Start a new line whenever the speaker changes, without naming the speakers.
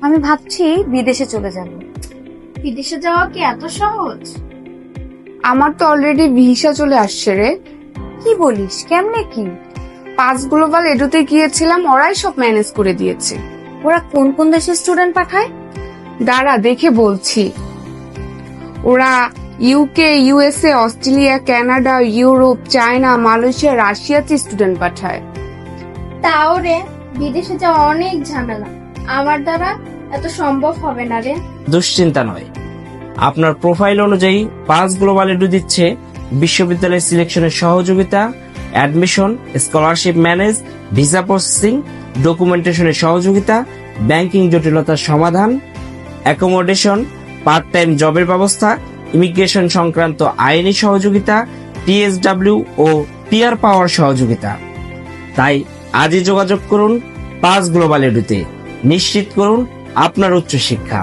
আমি ভাবছি বিদেশে চলে যাব।
বিদেশে যাওয়া কি এত সহজ?
আমার তো অলরেডি ভিসা চলে আসছে রে।
কি বলিস, কেমনে কি?
5 গ্লোবাল এডুতে গিয়েছিলাম, ওরাই সব ম্যানেজ করে দিয়েছে।
ওরা কোন কোন দেশের স্টুডেন্ট পাঠায়?
দাঁড়া দেখে বলছি। ওরা UK, USA, Australia, Canada, Europe, China, Malaysia, রাশিয়াতে স্টুডেন্ট পাঠায়।
তাও রে, বিদেশে যাওয়া অনেক ঝামেলা, আমার দ্বারা এত সম্ভব হবে না রে।
দুশ্চিন্তা নয়, আপনার প্রোফাইল অনুযায়ী 5 গ্লোবাল এডু দিচ্ছে বিশ্ববিদ্যালয় সিলেকশনের সহযোগিতা, admission, scholarship manage, visa processing, ডকুমেন্টেশনের সহযোগিতা, ব্যাংকিং জটিলতার সমাধান, অ্যাকোমোডেশন, পার্ট টাইম জবের ব্যবস্থা, ইমিগ্রেশন সংক্রান্ত আইনি সহযোগিতা, টিএসডব্লিউ ও টিআর পাওয়ার সহযোগিতা। তাই আজই যোগাযোগ করুন 5 গ্লোবাল এডুতে, নিশ্চিত করুন আপনার উচ্চশিক্ষা।